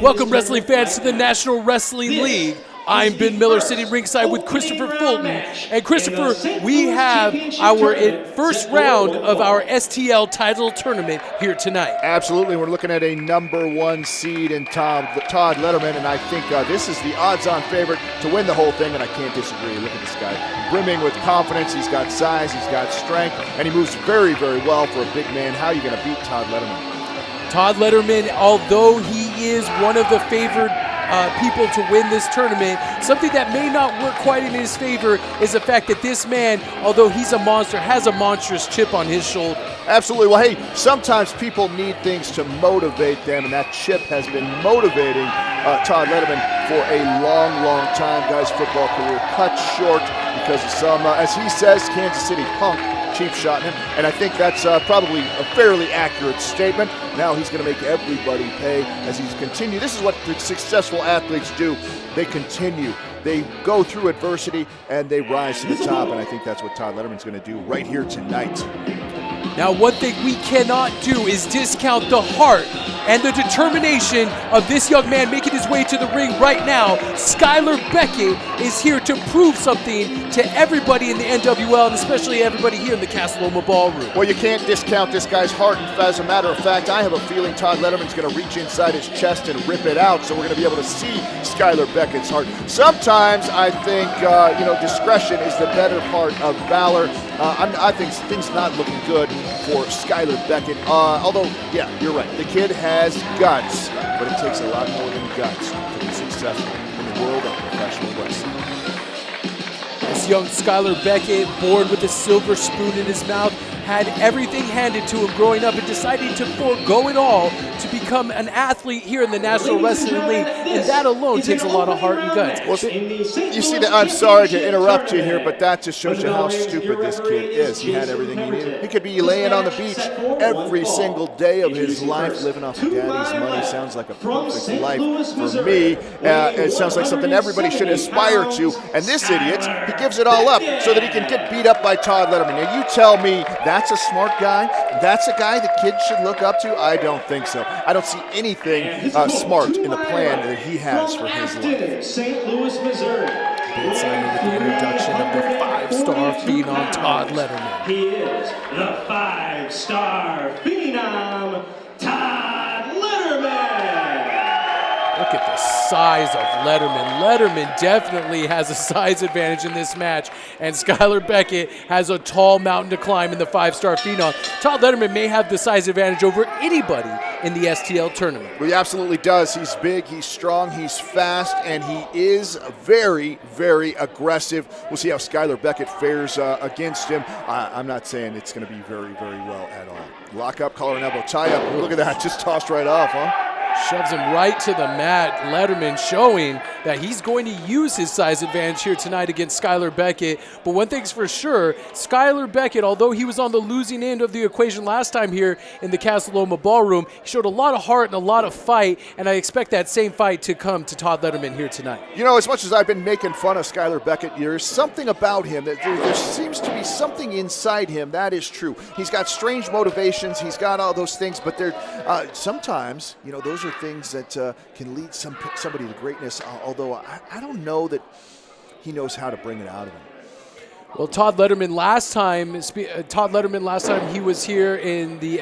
Welcome, wrestling fans, to the National Wrestling League. I'm Ben Miller, sitting ringside with Christopher Fulton. And Christopher, we have our first round of our STL title tournament here tonight. Absolutely. We're looking at a #1 seed in Todd Letterman, and I think this is the odds-on favorite to win the whole thing, and I can't disagree. Look at this guy, brimming with confidence. He's got size, he's got strength, and he moves very, very well for a big man. How are you going to beat Todd Letterman? Todd Letterman, although he is one of the favored people to win this tournament, something that may not work quite in his favor is the fact that this man, although he's a monster, has a monstrous chip on his shoulder. Absolutely. Well, hey, sometimes people need things to motivate them, and that chip has been motivating Todd Letterman for a long, long time. Guy's football career cut short because of some, as he says, Kansas City punk cheap shot him, and I think that's probably a fairly accurate statement. Now he's going to make everybody pay as he's continued. This is what the successful athletes do. They continue. They go through adversity and they rise to the top, and I think that's what Todd Letterman's going to do right here tonight. Now, one thing we cannot do is discount the heart and the determination of this young man making his way to the ring right now. Skyler Beckett is here to prove something to everybody in the NWL, and especially everybody here in the Casa Loma Ballroom. Well, you can't discount this guy's heart. And as a matter of fact, I have a feeling Todd Letterman's going to reach inside his chest and rip it out, so we're going to be able to see Skyler Beckett's heart. Sometimes I think, discretion is the better part of valor. I think things not looking good for Skyler Beckett. Although, yeah, you're right. The kid has guts, but it takes a lot more than guts to be successful in the world of professional wrestling. This young Skyler Beckett, born with a silver spoon in his mouth, had everything handed to him growing up and decided to forego it all to become an athlete here in the National Wrestling League, and that alone takes a lot of heart and guts. Well, you see that? I'm sorry to interrupt you here, but that just shows you how stupid this kid is. He had everything he needed. He could be laying on the beach every single day of his life, living off of daddy's money. Sounds like a perfect life for me. It sounds like something everybody should aspire to, and this idiot, he gives it all up so that he can get beat up by Todd Letterman. Now, you tell me that's a smart guy? That's a guy the kids should look up to? I don't think so. I don't see anything smart in the plan that he has for his life. St. Louis, Missouri. Big signing with the introduction of the 5-star phenom Todd Letterman. He is the 5-star phenom Todd Letterman. Look at the size of Letterman. Letterman definitely has a size advantage in this match, and Skyler Beckett has a tall mountain to climb in the 5-star phenom. Todd Letterman may have the size advantage over anybody in the STL tournament. Well, he absolutely does. He's big, he's strong, he's fast, and he is very, very aggressive. We'll see how Skyler Beckett fares against him. I'm not saying it's going to be very, very well at all. Lock up, collar and elbow, tie up. Look at that, just tossed right off, huh? Shoves him right to the mat. Letterman showing that he's going to use his size advantage here tonight against Skyler Beckett. But one thing's for sure, Skyler Beckett, although he was on the losing end of the equation last time here in the Casa Loma Ballroom, he showed a lot of heart and a lot of fight, and I expect that same fight to come to Todd Letterman here tonight. You know, as much as I've been making fun of Skyler Beckett, there's something about him that there seems to be something inside him. That is true. He's got strange motivations. He's got all those things, but sometimes, those are things that can lead somebody to greatness, although I don't know that he knows how to bring it out of him. Well, Todd Letterman last time he was here in the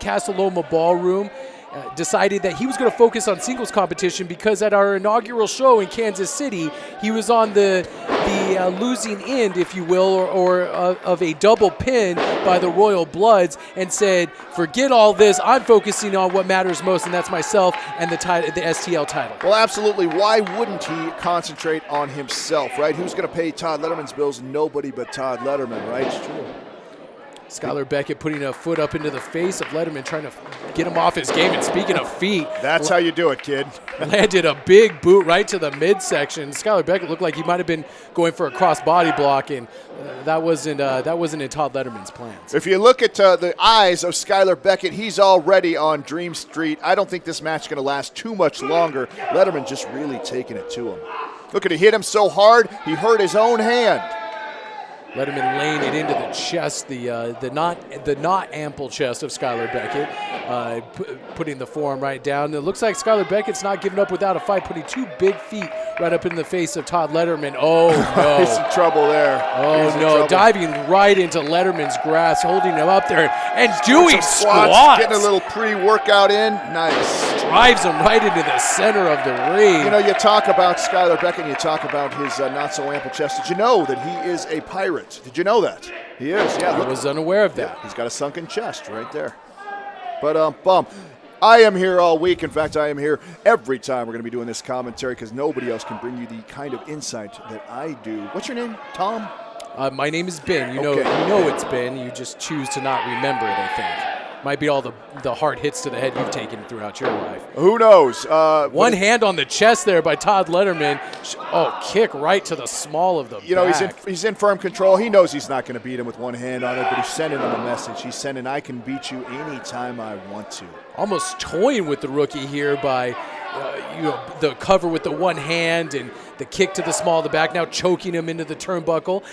Casa Loma Ballroom, decided that he was going to focus on singles competition because at our inaugural show in Kansas City, he was on the losing end, if you will, or of a double pin by the Royal Bloods, and said, forget all this, I'm focusing on what matters most, and that's myself and the STL title. Well, absolutely. Why wouldn't he concentrate on himself, right? Who's going to pay Todd Letterman's bills? Nobody but Todd Letterman, right? It's true. Skyler Beckett putting a foot up into the face of Letterman, trying to get him off his game. And speaking of feet, that's how you do it, kid. Landed a big boot right to the midsection. Skyler Beckett looked like he might have been going for a cross-body block, and that wasn't in Todd Letterman's plans. If you look at the eyes of Skyler Beckett, he's already on Dream Street. I don't think this match is going to last too much longer. Letterman just really taking it to him. Look at he hit him so hard, he hurt his own hand. Letterman laying it into the chest, the not ample chest of Skyler Beckett, putting the forearm right down. It looks like Skyler Beckett's not giving up without a fight, putting 2 big feet right up in the face of Todd Letterman. Oh no! He's in trouble there. Oh no! Diving right into Letterman's grasp, holding him up there and doing squats. Getting a little pre-workout in. Nice. Drives him right into the center of the ring. You know, you talk about Skyler Beckett, and you talk about his not so ample chest. Did you know that he is a pirate? Did you know that? He is. Yeah. I was unaware of that. Yeah, he's got a sunken chest right there. But I am here all week. In fact, I am here every time we're going to be doing this commentary because nobody else can bring you the kind of insight that I do. What's your name? Tom? My name is Ben. You know it's Ben. You just choose to not remember it, I think. Might be all the hard hits to the head you've taken throughout your life. Who knows? One hand on the chest there by Todd Letterman. Oh, kick right to the small of the back. He's in firm control. He knows he's not going to beat him with one hand on it, but he's sending him a message. He's sending, I can beat you anytime I want to. Almost toying with the rookie here by the cover with the one hand and the kick to the small of the back, now choking him into the turnbuckle.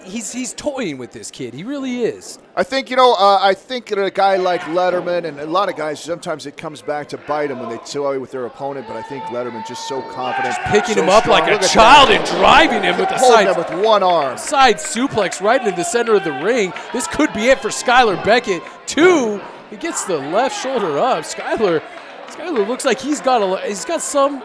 He's toying with this kid. He really is. I think, I think that a guy like Letterman, and a lot of guys, sometimes it comes back to bite them when they toy with their opponent, but I think Letterman's just so confident. Just picking him up like a child and driving him with the side. Holding him with one arm. Side suplex right into the center of the ring. This could be it for Skyler Beckett. 2, he gets the left shoulder up. Skyler looks like he's got some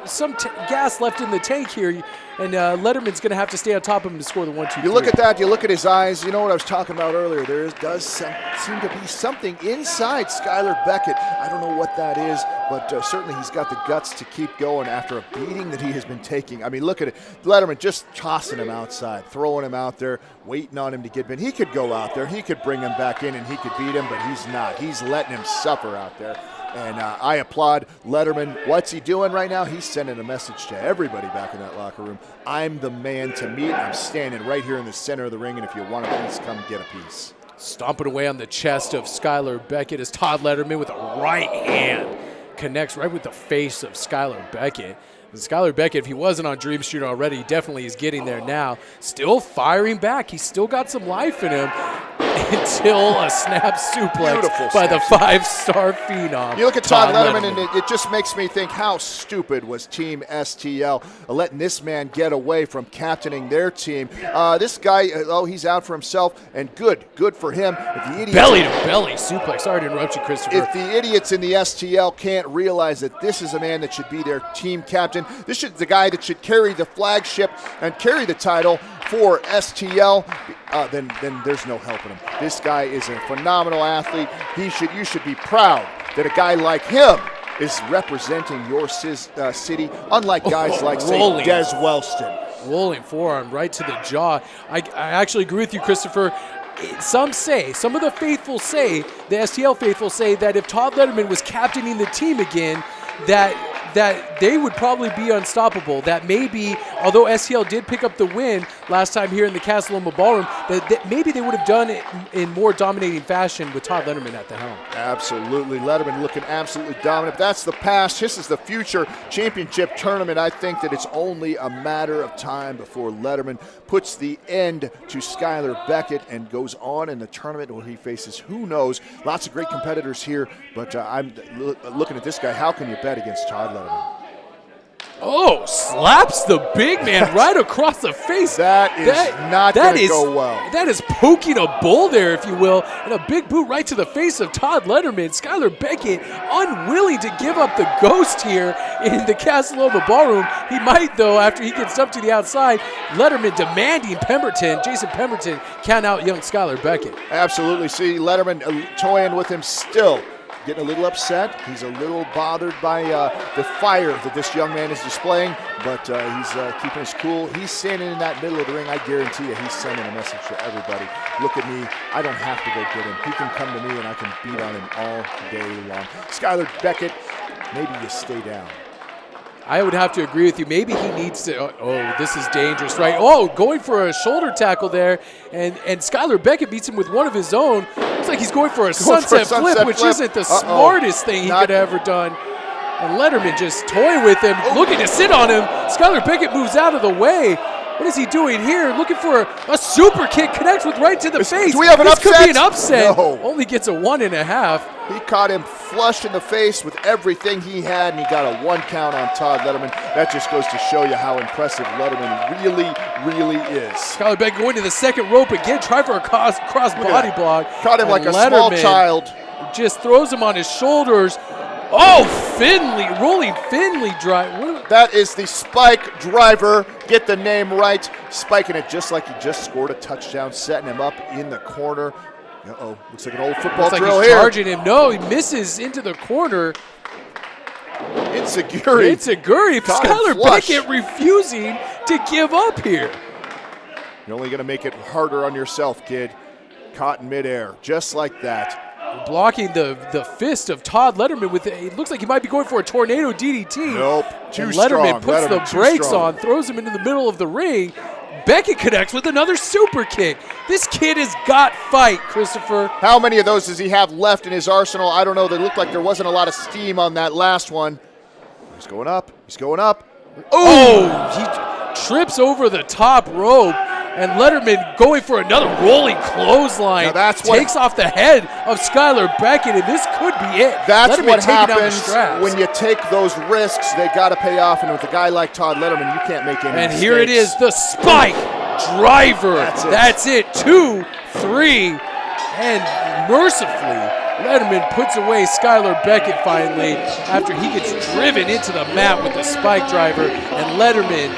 gas left in the tank here, and Letterman's going to have to stay on top of him to score the 1-2-3. You look at that. You look at his eyes. You know what I was talking about earlier. There does seem to be something inside Skyler Beckett. I don't know what that is, but certainly he's got the guts to keep going after a beating that he has been taking. I mean, look at it. Letterman just tossing him outside, throwing him out there, waiting on him to get in. He could go out there. He could bring him back in, and he could beat him, but he's not. He's letting him suffer out there. And I applaud Letterman. What's he doing right now? He's sending a message to everybody back in that locker room. I'm the man to meet. I'm standing right here in the center of the ring, and if you want a piece, come get a piece. Stomping away on the chest of Skyler Beckett is Todd Letterman with a right hand. Connects right with the face of Skyler Beckett. And Skyler Beckett, if he wasn't on Dream Street already, he definitely is getting there now. Still firing back. He's still got some life in him until a snap suplex by the 5-star phenom. You look at Todd Letterman, and it just makes me think, how stupid was Team STL letting this man get away from captaining their team. This guy, he's out for himself, and good for him. If the idiots belly-to-belly suplex. Sorry to interrupt you, Christopher. If the idiots in the STL can't realize that this is a man that should be their team captain, this is the guy that should carry the flagship and carry the title for STL, then there's no helping him. This guy is a phenomenal athlete. You should be proud that a guy like him is representing your city, unlike guys like, say, Des Wellston. Rolling forearm right to the jaw. I actually agree with you, Christopher. Some of the faithful say, the STL faithful say, that if Todd Letterman was captaining the team again, that they would probably be unstoppable. That maybe, although STL did pick up the win last time here in the Casa Loma Ballroom, that maybe they would have done it in more dominating fashion with Todd Letterman at the helm. Absolutely. Letterman looking absolutely dominant. That's the past. This is the future championship tournament. I think that it's only a matter of time before Letterman puts the end to Skyler Beckett and goes on in the tournament where he faces, who knows, lots of great competitors here, but I'm looking at this guy. How can you bet against Todd Letterman? Oh, slaps the big man right across the face. That is not going to go well. That is poking a bull there, if you will, and a big boot right to the face of Todd Letterman. Skyler Beckett unwilling to give up the ghost here in the Casa Loma Ballroom. He might, though, after he gets up to the outside. Letterman demanding Jason Pemberton, count out young Skyler Beckett. Absolutely. See, Letterman toying with him still. Getting a little upset. He's a little bothered by the fire that this young man is displaying, but he's keeping his cool. He's standing in that middle of the ring. I guarantee you he's sending a message to everybody. Look at me. I don't have to go get him. He can come to me, and I can beat on him all day long. Skyler Beckett, maybe you stay down. I would have to agree with you. Maybe he needs to. Oh, this is dangerous, right? Oh, going for a shoulder tackle there, and Skyler Beckett beats him with one of his own. Looks like he's going for a sunset flip, which isn't the smartest thing he could have ever done. And Letterman just toying with him, looking to sit on him. Skyler Beckett moves out of the way. What is he doing here? Looking for a super kick, connects with right to the face. Do we have an upset? This could be an upset. No. Only gets a 1.5. He caught him flush in the face with everything he had, and he got a 1 count on Todd Letterman. That just goes to show you how impressive Letterman really is. Skyler Beckett going to the second rope again, try for a cross body block. Caught him like a small child. Just throws him on his shoulders. Oh, Finley, rolling Finley drive. That is the Spike driver. Get the name right. Spiking it just like he just scored a touchdown, setting him up in the corner. Uh-oh, looks like an old football drill like he's here. Charging him. No, he misses into the corner. Insecurity. Skyler Beckett refusing to give up here. You're only going to make it harder on yourself, kid. Caught in midair, just like that. Blocking the fist of Todd Letterman with it looks like he might be going for a tornado DDT. Nope, too Letterman strong. puts the brakes on, throws him into the middle of the ring. Beckett connects with another super kick. This kid has got fight, Christopher. How many of those does he have left in his arsenal? I don't know. They looked like there wasn't a lot of steam on that last one. He's going up. He's going up. Oh, he trips over the top rope. And Letterman going for another rolling clothesline. Takes off the head of Skyler Beckett, and this could be it. That's Letterman what happens when you take those risks. They got to pay off, and with a guy like Todd Letterman, you can't make any mistakes. And here it is, the Spike driver. That's it. 2, 3, and mercifully, Letterman puts away Skyler Beckett finally after he gets driven into the mat with the Spike driver, and Letterman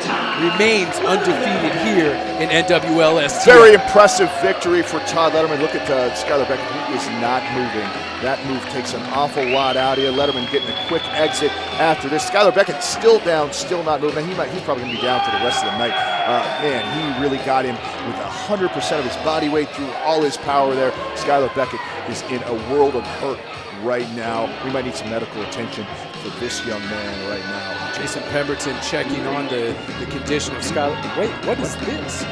remains undefeated here in NWL STL. Very impressive victory for Todd Letterman. Look at Skyler Beckett. He is not moving. That move takes an awful lot out of you. Letterman getting a quick exit after this. Skyler Beckett still down, still not moving. He's probably going to be down for the rest of the night. Man, he really got him with 100% of his body weight through all his power there. Skyler Beckett is in a world of hurt right now. We might need some medical attention for this young man right now. Jason Pemberton checking on the condition of Skyler. Wait, what is this?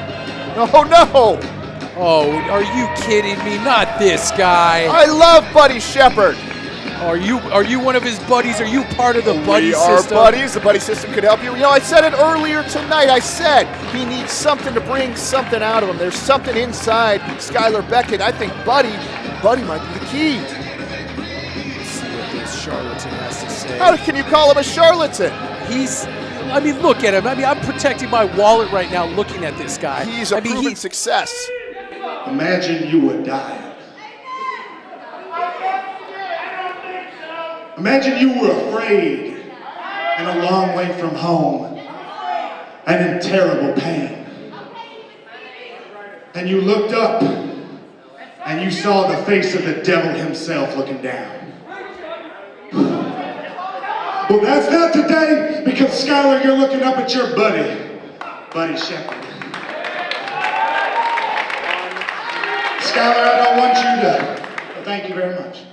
Oh, no! Oh, are you kidding me? Not this guy. I love Buddy Shepard. Are you one of his buddies? Are you part of the buddy system? We are buddies. The buddy system could help you. You know, I said it earlier tonight. I said he needs something to bring something out of him. There's something inside Skyler Beckett. I think Buddy might be the key. Let's see what this charlatan has to say. How can you call him a charlatan? Look at him. I'm protecting my wallet right now looking at this guy. He's a proven success. Imagine you were dying. Imagine you were afraid and a long way from home and in terrible pain. And you looked up and you saw the face of the devil himself looking down. Well, that's not today, because Skyler, you're looking up at your buddy Shepard. Skyler, I don't want you to, thank you very much.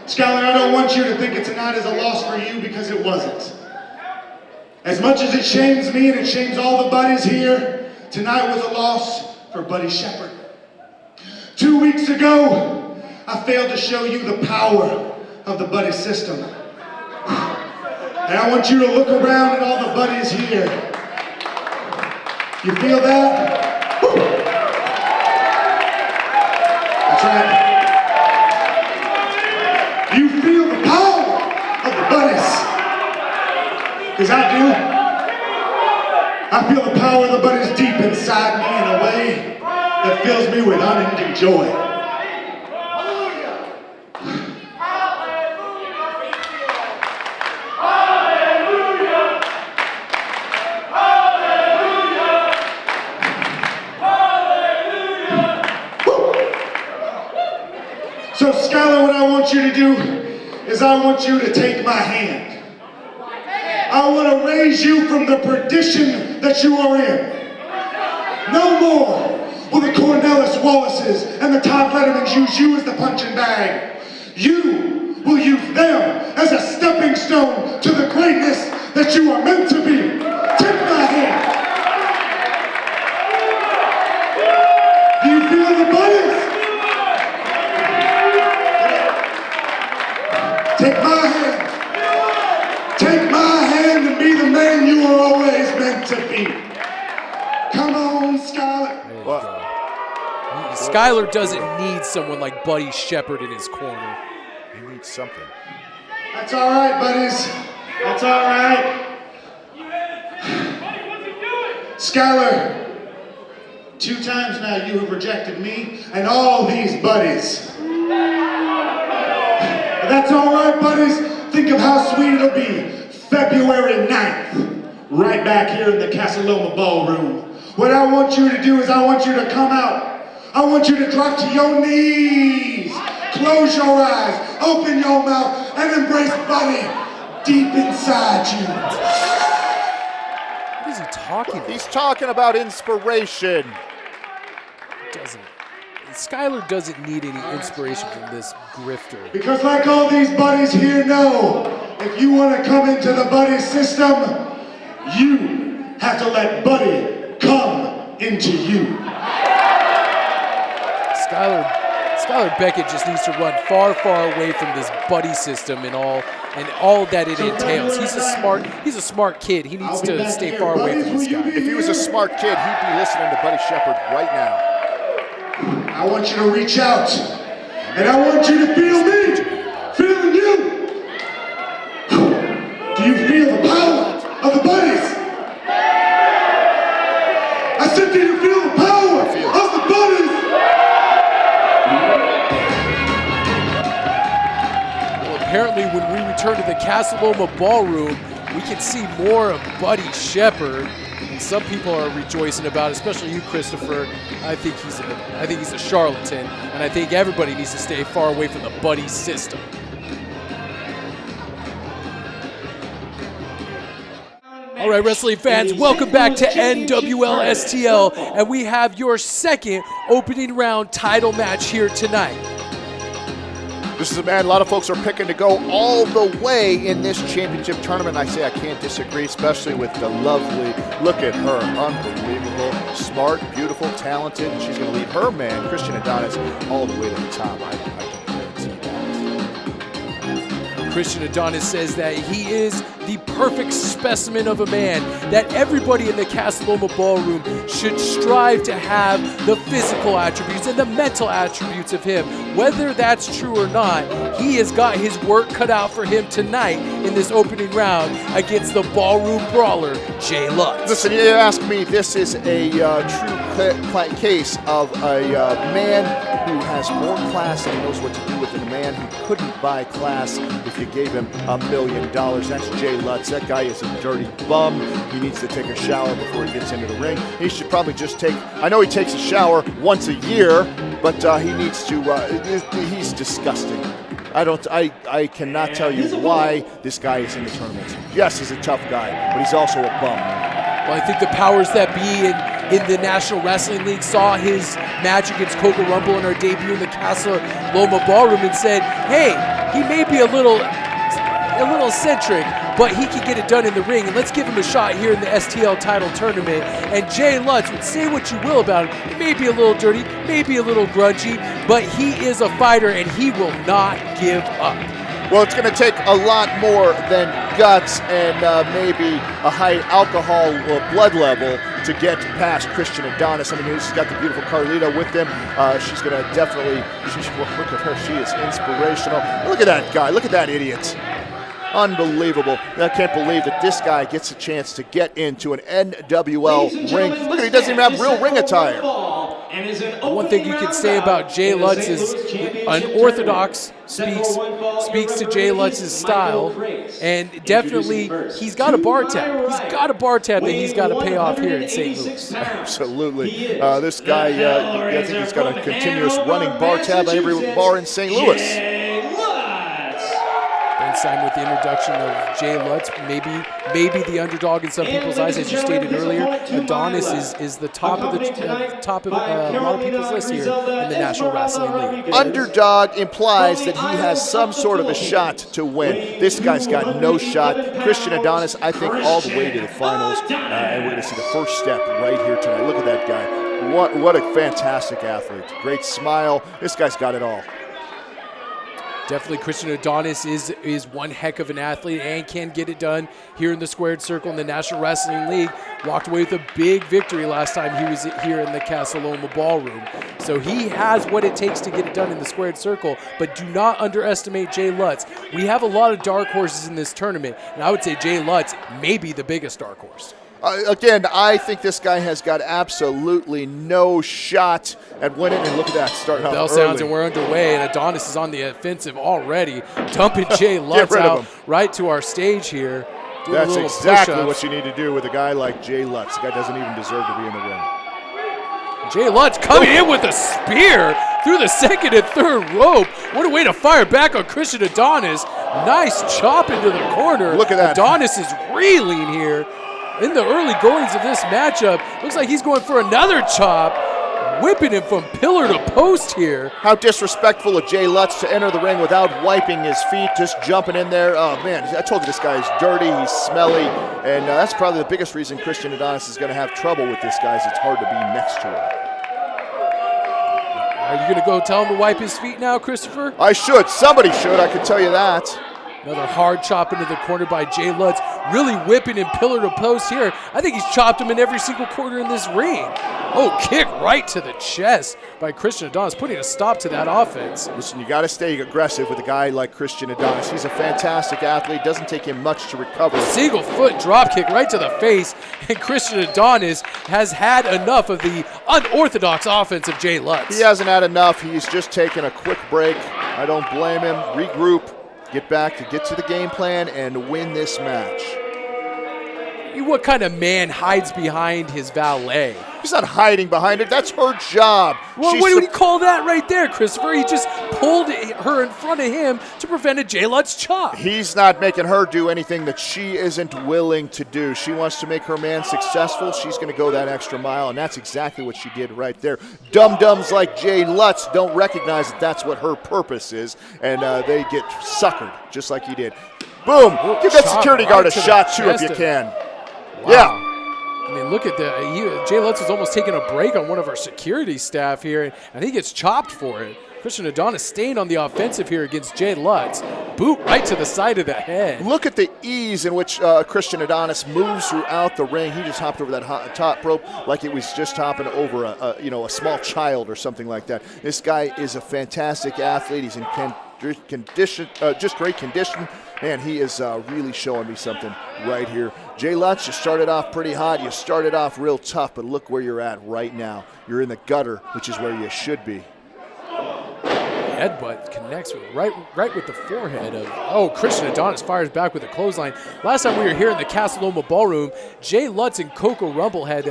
Skyler, I don't want you to think that tonight is a loss for you, because it wasn't. As much as it shames me and it shames all the buddies here, tonight was a loss for Buddy Shepard. 2 weeks ago, I failed to show you the power of the buddy system. And I want you to look around at all the buddies here. You feel that? Woo. That's right. You feel the power of the buddies. Because I do. I feel the power of the buddies deep inside me in a way that fills me with unending joy. So Skyler, what I want you to do is I want you to take my hand. I want to raise you from the perdition that you are in. No more will the Cornelis Wallaces and the Todd Lettermans use you as the punching bag. You will use them as a stepping stone to the greatness that you are meant to be. Take my hand. Do you feel the buddies? Take my hand. Take my hand and be the man you were always meant to be. Come Skyler doesn't need someone like Buddy Shepard in his corner. He needs something. That's all right, buddies. That's all right. Skyler, 2 times now you have rejected me and all these buddies. But that's all right, buddies. Think of how sweet it'll be. February 9th, right back here in the Casa Loma Ballroom. What I want you to do is I want you to come out. I want you to drop to your knees. Close your eyes, open your mouth, and embrace Buddy deep inside you. What is he talking about? He's talking about inspiration. Skyler doesn't need any inspiration from this grifter. Because like all these buddies here know, if you want to come into the Buddy system, you have to let Buddy come into you. Skyler Beckett just needs to run far, far away from this buddy system and all that it entails. He's a smart kid. He needs to stay far away from this guy. If he was a smart kid, he'd be listening to Buddy Shepard right now. I want you to reach out, and I want you to feel me, feeling you. Do you feel the power of the buddies? I said, do you feel the power of the buddies? Well, apparently when we return to the Casa Loma Ballroom, we can see more of Buddy Shepard. And some people are rejoicing about it, especially you, Christopher. I think he's a charlatan, and I think everybody needs to stay far away from the buddy system. All right, wrestling fans, welcome back to NWL STL, and we have your second opening round title match here tonight. This is a man a lot of folks are picking to go all the way in this championship tournament. I say I can't disagree, especially with the lovely, look at her, unbelievable, smart, beautiful, talented, and she's going to lead her man, Christian Adonis, all the way to the top. I can guarantee that. Christian Adonis says that he is the perfect specimen of a man, that everybody in the Casa Loma Ballroom should strive to have the physical attributes and the mental attributes of him. Whether that's true or not, he has got his work cut out for him tonight in this opening round against the ballroom brawler, Jay Lutz. Listen, you ask me, this is a true case of a man who has more class and he knows what to do with it, a man who couldn't buy class if you gave him $1 million. That's Jay Lutz. That guy is a dirty bum. He needs to take a shower before he gets into the ring. He should probably just I know he takes a shower once a year, but he needs to, he's disgusting. I cannot tell you why this guy is in the tournament. Yes, he's a tough guy, but he's also a bum. Well, I think the powers that be in the National Wrestling League saw his match against Coco Rumble in our debut in the Casa Loma Ballroom and said, hey, he may be a little eccentric, but he can get it done in the ring, and let's give him a shot here in the STL title tournament. And Jay Lutz, would say what you will about him, he may be a little dirty, maybe a little grungy, but he is a fighter and he will not give up. Well, it's going to take a lot more than guts and maybe a high alcohol blood level to get past Christian Adonis. I mean, he's got the beautiful Carlita with him. She's going to definitely, look at her, she is inspirational. Look at that guy, look at that idiot. Unbelievable. I can't believe that this guy gets a chance to get into an NWL ring. Look at he doesn't even have real ring attire. One thing you can say about Jay Lutz is unorthodox, speaks to Jay Lutz's style, and definitely he's got a bar tab. He's got a bar tab that he's got to pay off here in St. Louis. Absolutely. This guy, I think he's got a continuous running bar tab at every bar in St. Louis. Sign with the introduction of Jay Lutz, maybe the underdog in some people's eyes, as you stated earlier. Adonis is the top of a lot of people's list here in the National Wrestling League. Underdog implies that he has some sort of a shot to win. This guy's got no shot. Christian Adonis, I think, all the way to the finals, and we're going to see the first step right here tonight. Look at that guy. What a fantastic athlete. Great smile. This guy's got it all. Definitely Christian Adonis is one heck of an athlete and can get it done here in the squared circle in the National Wrestling League. Walked away with a big victory last time he was here in the Casa Loma Ballroom. So he has what it takes to get it done in the squared circle, but do not underestimate Jay Lutz. We have a lot of dark horses in this tournament, and I would say Jay Lutz may be the biggest dark horse. Again, I think this guy has got absolutely no shot at winning. And look at that, starting off Bell early. sounds and we're underway, and Adonis is on the offensive already, dumping Jay Lutz out right to our stage here. That's exactly what you need to do with a guy like Jay Lutz. The guy doesn't even deserve to be in the ring. Jay Lutz coming in with a spear through the second and third rope. What a way to fire back on Christian Adonis. Nice chop into the corner. Look at that. Adonis is reeling here. In the early goings of this matchup, looks like he's going for another chop, whipping him from pillar to post here. How disrespectful of Jay Lutz to enter the ring without wiping his feet, just jumping in there. Oh, man, I told you this guy is dirty, he's smelly, and that's probably the biggest reason Christian Adonis is going to have trouble with this guy is it's hard to be next to him. Are you going to go tell him to wipe his feet now, Christopher? I should. Somebody should, I can tell you that. Another hard chop into the corner by Jay Lutz, really whipping him pillar to post here. I think he's chopped him in every single corner in this ring. Oh, kick right to the chest by Christian Adonis, putting a stop to that offense. Listen, you got to stay aggressive with a guy like Christian Adonis. He's a fantastic athlete. Doesn't take him much to recover. Single foot drop kick right to the face, and Christian Adonis has had enough of the unorthodox offense of Jay Lutz. He hasn't had enough. He's just taken a quick break. I don't blame him. Regroup. Get back to get to the game plan and win this match. What kind of man hides behind his valet? He's not hiding behind it. That's her job. Well, what do we call that right there, Christopher? He just pulled her in front of him to prevent a Jay Lutz chop. He's not making her do anything that she isn't willing to do. She wants to make her man successful. She's going to go that extra mile, and that's exactly what she did right there. Dum-dums like Jay Lutz don't recognize that that's what her purpose is, and they get suckered just like he did. Boom! Give that security guard a shot, too, if you can. Wow. Yeah. I mean, look at Jay Lutz is almost taking a break on one of our security staff here, and he gets chopped for it. Christian Adonis staying on the offensive here against Jay Lutz. Boot right to the side of the head. Look at the ease in which Christian Adonis moves throughout the ring. He just hopped over that top rope like it was just hopping over a small child or something like that. This guy is a fantastic athlete. He's in condition, just great condition. Man, he is really showing me something right here. Jay Lutz, you started off pretty hot. You started off real tough, but look where you're at right now. You're in the gutter, which is where you should be. Headbutt connects with right with the forehead of Christian Adonis fires back with a clothesline. Last time we were here in the Casa Loma Ballroom, Jay Lutz and Coco Rumble had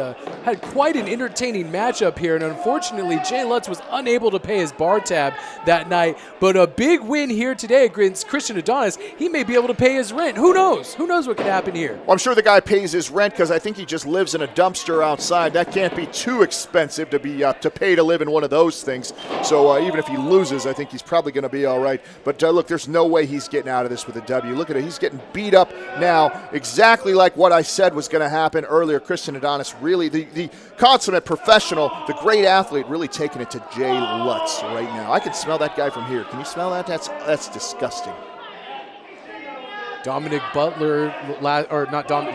quite an entertaining matchup here, and unfortunately Jay Lutz was unable to pay his bar tab that night. But a big win here today against Christian Adonis. He may be able to pay his rent. Who knows? Who knows what could happen here? Well, I'm sure the guy pays his rent because I think he just lives in a dumpster outside. That can't be too expensive to be to pay to live in one of those things. So even if he loses, I think he's probably going to be all right. But look, there's no way he's getting out of this with a W. Look at it. He's getting beat up now, exactly like what I said was going to happen earlier. Christian Adonis, really the consummate professional, the great athlete, really taking it to Jay Lutz right now. I can smell that guy from here. Can you smell that? That's disgusting.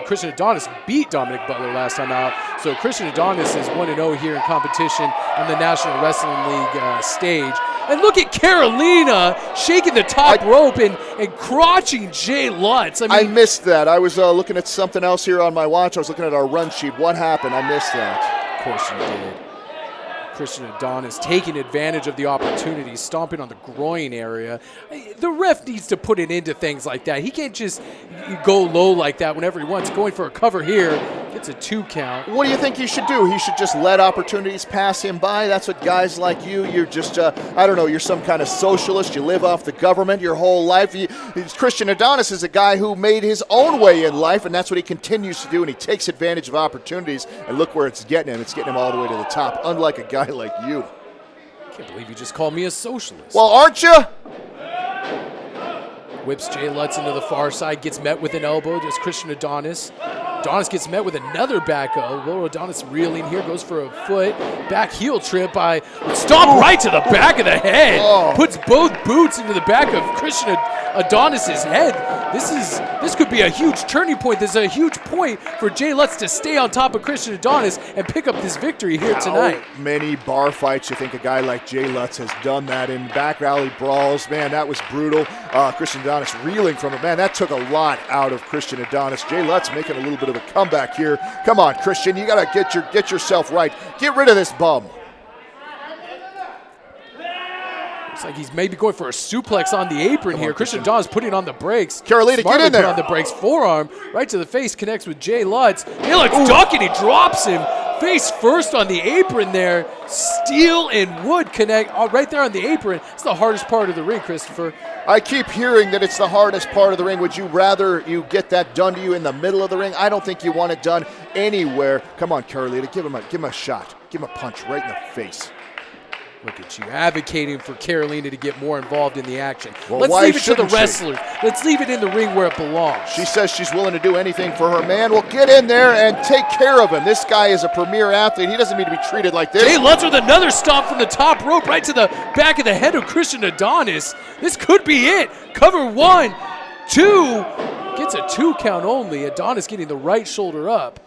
Christian Adonis beat Dominic Butler last time out. So Christian Adonis is 1-0 here in competition on the National Wrestling League stage. And look at Carolina shaking the top rope and crotching Jay Lutz. I missed that. I was looking at something else here on my watch. I was looking at our run sheet. What happened? I missed that. Of course you did. Christian Adonis taking advantage of the opportunity, stomping on the groin area. The ref needs to put an end to things like that. He can't just go low like that whenever he wants. Going for a cover here, gets a 2 count. What do you think he should do? He should just let opportunities pass him by? That's what guys like you're just, I don't know, you're some kind of socialist. You live off the government your whole life. Christian Adonis is a guy who made his own way in life, and that's what he continues to do, and he takes advantage of opportunities, and look where it's getting him. It's getting him all the way to the top, unlike a guy like you. I can't believe you just called me a socialist. Well, aren't you? Whips Jay Lutz into the far side, gets met with an elbow, just Christian Adonis. Adonis gets met with another back elbow. Adonis reeling here, goes for a foot. Back heel trip by stomp right to the back of the head. Puts both boots into the back of Christian Adonis's head. This could be a huge turning point. This is a huge point for Jay Lutz to stay on top of Christian Adonis and pick up this victory here tonight. How many bar fights you think a guy like Jay Lutz has done that in? Back rally brawls, man, that was brutal. Christian Adonis reeling from it. Man, that took a lot out of Christian Adonis. Jay Lutz making a little bit of a comeback here. Come on, Christian, you got to get yourself right. Get rid of this bum. Looks like he's maybe going for a suplex on the apron here. Christian Adonis putting on the brakes. Carolina, get in there. Put on the brakes. Forearm right to the face, connects with Jay Lutz. Jay Lutz ducking, he drops him. Face first on the apron there. Steel and wood connect right there on the apron. It's the hardest part of the ring, Christopher. I keep hearing that it's the hardest part of the ring. Would you rather you get that done to you in the middle of the ring? I don't think you want it done anywhere. Come on, Carolina, give him a shot. Give him a punch right in the face. Look at you, advocating for Carolina to get more involved in the action. Well, let's leave it to the shouldn't she? wrestlers. Let's leave it in the ring where it belongs. She says she's willing to do anything for her man. Well, get in there and take care of him. This guy is a premier athlete. He doesn't need to be treated like this. Jay Lutz with another stomp from the top rope right to the back of the head of Christian Adonis. This could be it. Cover 1, 2. Gets a 2 count only. Adonis getting the right shoulder up.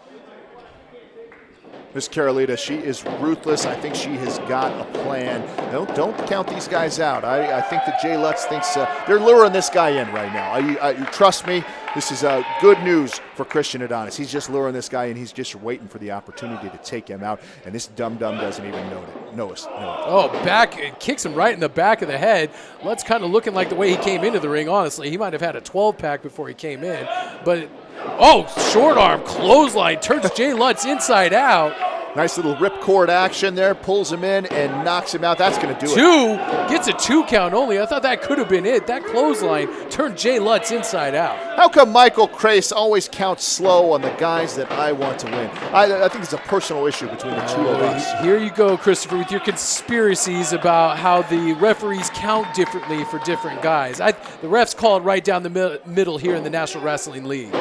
Miss Carolina, she is ruthless. I think she has got a plan. No, don't count these guys out. I think that Jay Lutz thinks they're luring this guy in right now. You trust me, this is good news for Christian Adonis. He's just luring this guy in. He's just waiting for the opportunity to take him out, and this dum-dum doesn't even notice. Oh, back, kicks him right in the back of the head. Lutz kind of looking like the way he came into the ring, honestly. He might have had a 12-pack before he came in, but short arm clothesline turns Jay Lutz inside out. Nice little ripcord action there, pulls him in and knocks him out. That's going to do it. 2, gets a 2 count only. I thought that could have been it. That clothesline turned Jay Lutz inside out. How come Michael Crace always counts slow on the guys that I want to win? I think it's a personal issue between the two of us. Here you go, Christopher, with your conspiracies about how the referees count differently for different guys. The refs call it right down the middle here in the National Wrestling League.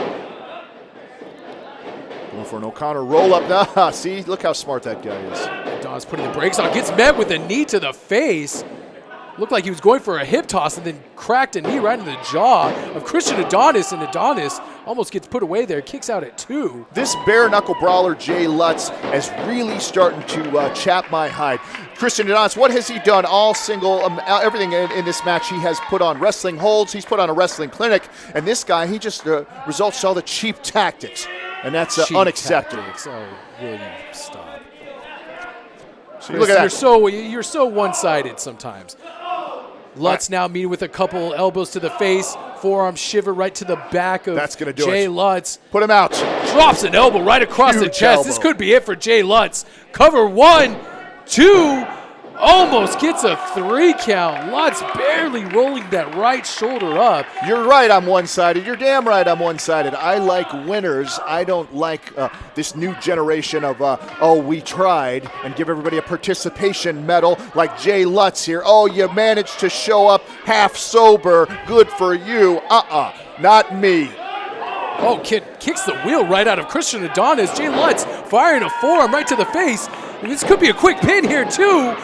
Going for an O'Connor roll-up. Nah, see, look how smart that guy is. Adonis putting the brakes on, gets met with a knee to the face. Looked like he was going for a hip toss and then cracked a knee right in the jaw of Christian Adonis, and Adonis almost gets put away there, kicks out at 2. This bare-knuckle brawler, Jay Lutz, is really starting to chap my hide. Christian Adonis, what has he done? Everything in this match he has put on wrestling holds. He's put on a wrestling clinic, and this guy, he just results to all the cheap tactics. And that's unacceptable. Oh, will you stop? So look at that. You're so one-sided sometimes. Lutz now meeting with a couple elbows to the face, forearm shiver right to the back of That's gonna do Jay it. Lutz. Put him out. Drops an elbow right across the Huge chest. elbow. This could be it for Jay Lutz. Cover 1, 2. Almost gets a 3 count. Lutz barely rolling that right shoulder up. You're right, I'm one-sided. You're damn right, I'm one-sided. I like winners. I don't like this new generation of, we tried, and give everybody a participation medal like Jay Lutz here. Oh, you managed to show up half sober. Good for you. Not me. Oh, kicks the wheel right out of Christian Adonis. Jay Lutz firing a forearm right to the face. And this could be a quick pin here, too.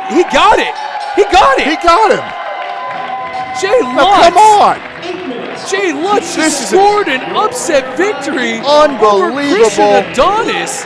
He got it. He got it. He got him. Jay Lutz. Now, come on. Jay Lutz just scored an upset victory Unbelievable. over Christian Adonis.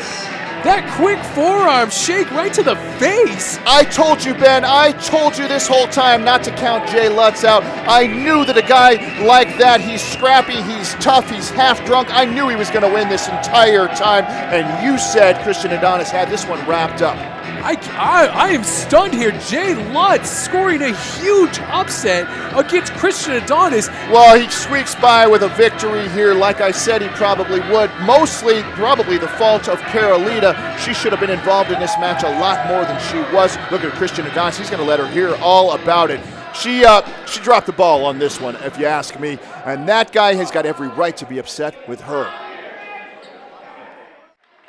That quick forearm shake right to the face. I told you, Ben, I told you this whole time not to count Jay Lutz out. I knew that a guy like that, he's scrappy, he's tough, he's half drunk. I knew he was going to win this entire time, and you said Christian Adonis had this one wrapped up. I am stunned here. Jay Lutz scoring a huge upset against Christian Adonis. Well, he squeaks by with a victory here, like I said he probably would. Mostly, probably the fault of Carolina. She should have been involved in this match a lot more than she was. Look at Christian Adonis. He's going to let her hear all about it. She dropped the ball on this one, if you ask me. And that guy has got every right to be upset with her.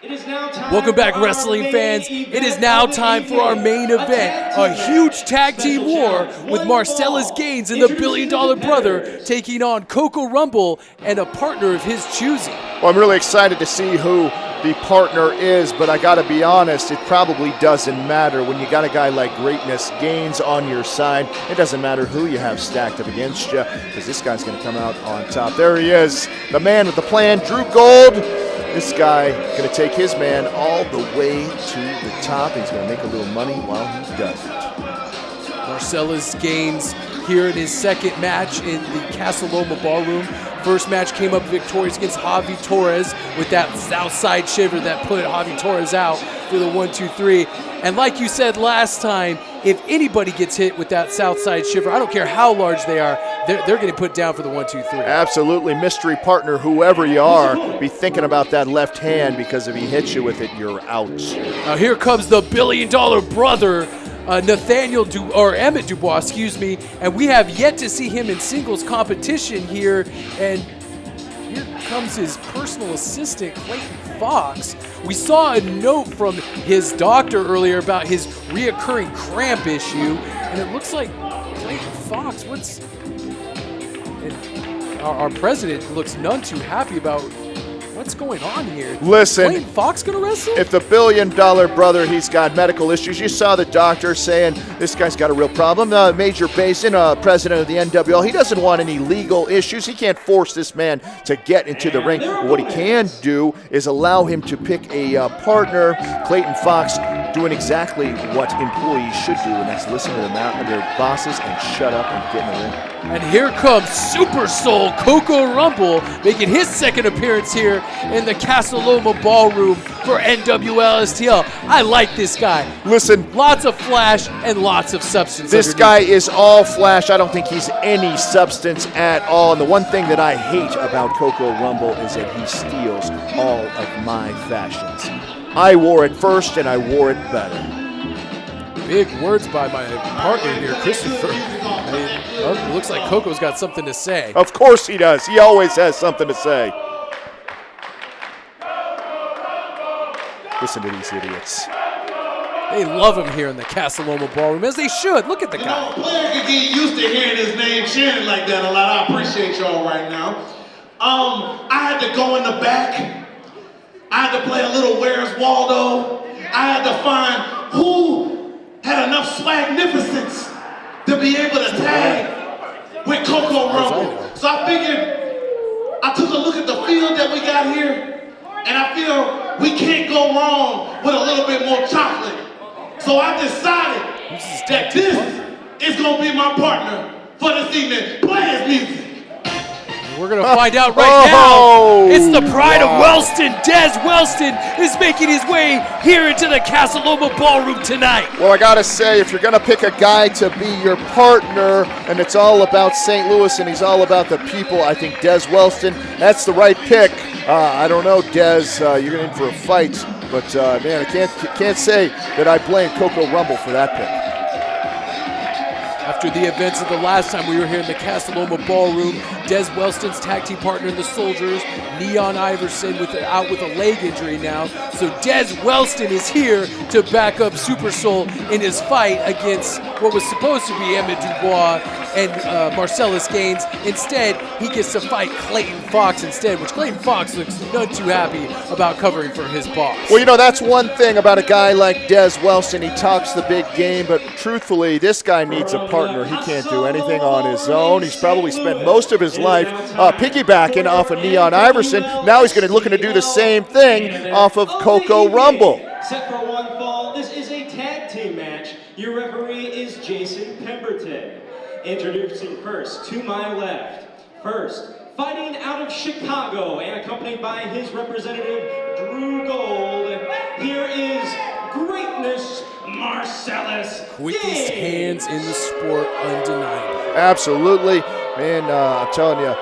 It is now time. Welcome back, for our wrestling main fans. event It is now of the time for our evening. main event, a huge tag team war with Marcellus Gaines and the $1 billion brother taking on Coco Rumble and a partner of his choosing. Well, I'm really excited to see who the partner is, but I got to be honest, it probably doesn't matter. When you got a guy like Greatness Gaines on your side, it doesn't matter who you have stacked up against you, because this guy's going to come out on top. There he is, the man with the plan, Drew Gold. This guy going to take his man all the way to the top. He's going to make a little money while he does it. Marcellus Gaines here in his second match in the Casa Loma Ballroom. First match came up victorious against Javi Torres with that Southside shiver that put Javi Torres out for the 1-2-3. And like you said last time, if anybody gets hit with that Southside shiver, I don't care how large they are, they're getting put down for the 1-2-3. Absolutely. Mystery partner, whoever you are, be thinking about that left hand, because if he hits you with it, you're out. Now here comes the $1 billion brother, Emmett Dubois, and we have yet to see him in singles competition here. And here comes his personal assistant, Clayton Fox. We saw a note from his doctor earlier about his reoccurring cramp issue, and it looks like Clayton Fox, and our president looks none too happy about what's going on here. Listen, Clayton Fox gonna wrestle? if the $1 billion brother, he's got medical issues. You saw the doctor saying this guy's got a real problem. Major Basin, president of the NWL, he doesn't want any legal issues. He can't force this man to get into the ring. But what he can do is allow him to pick a partner. Clayton Fox doing exactly what employees should do, and that's listen to their bosses and shut up and get in the ring. And here comes Super Soul Coco Rumble making his second appearance here in the Casa Loma Ballroom for NWL STL. I like this guy. Listen, Lots of flash and lots of substance. this underneath. guy is all flash. I don't think he's any substance at all. And the one thing that I hate about Coco Rumble is that he steals all of my fashions. I wore it first, and I wore it better. Big words by my partner here, Christopher. I mean, it looks like Coco's got something to say. Of course he does. He always has something to say. Listen to these idiots. They love him here in the Casa Loma Ballroom, as they should. Look at the You guy. know, a player could get used to hearing his name chanted like that a lot. I appreciate y'all right now. I had to go in the back. I had to play a little Where's Waldo. I had to find who had enough swagnificence to be able to tag with Coco Rumble. So I figured, I took a look at the field that we got here, and I feel we can't go wrong with a little bit more chocolate. So I decided that this is going to be my partner for this evening. Play his music. We're going to find out right now. It's the pride of Wellston. Des Wellston is making his way here into the Casa Loma Ballroom tonight. Well, I got to say, if you're going to pick a guy to be your partner, and it's all about St. Louis and he's all about the people, I think Des Wellston, that's the right pick. I don't know, Des, you're in for a fight. But, man, I can't say that I blame Coco Rumble for that pick. After the events of the last time we were here in the Casa Loma Ballroom, Des Wellston's tag team partner in the Soldiers, Neon Iverson, out with a leg injury now. So Des Wellston is here to back up Super Soul in his fight against what was supposed to be Emmett Dubois and Marcellus Gaines. Instead, he gets to fight Clayton Fox instead, which Clayton Fox looks none too happy about covering for his boss. Well, you know, that's one thing about a guy like Des Wellston. He talks the big game, but truthfully, this guy needs a partner. He can't do anything on his own. He's probably spent most of his life piggybacking off of Neon Iverson. Now he's looking to do the same thing off of Coco Rumble. Set for one fall, this is a tag team match. Your referee is Jason Pemberton. Introducing first, to my left. First, fighting out of Chicago and accompanied by his representative, Drew Gold. Here is Greatness Marcellus. Quickest hands in the sport, undeniable. Absolutely. Man, I'm telling you,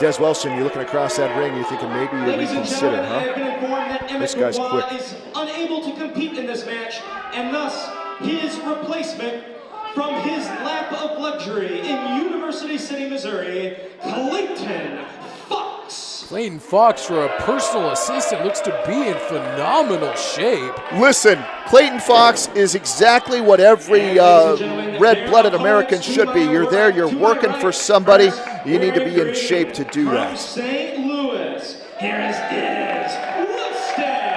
Des Wellston, you're looking across that ring, you're thinking maybe you reconsider, huh? I have been informed that Emmett This guy's Dubois quick. is unable to compete in this match, and thus his replacement from his lap of luxury in University City, Missouri, Clayton Fox. Clayton Fox, for a personal assistant, looks to be in phenomenal shape. Listen, Clayton Fox is exactly what every red-blooded American should be. You're there, you're working for somebody. You need to be in shape to do that. St. Louis, here is Wellston.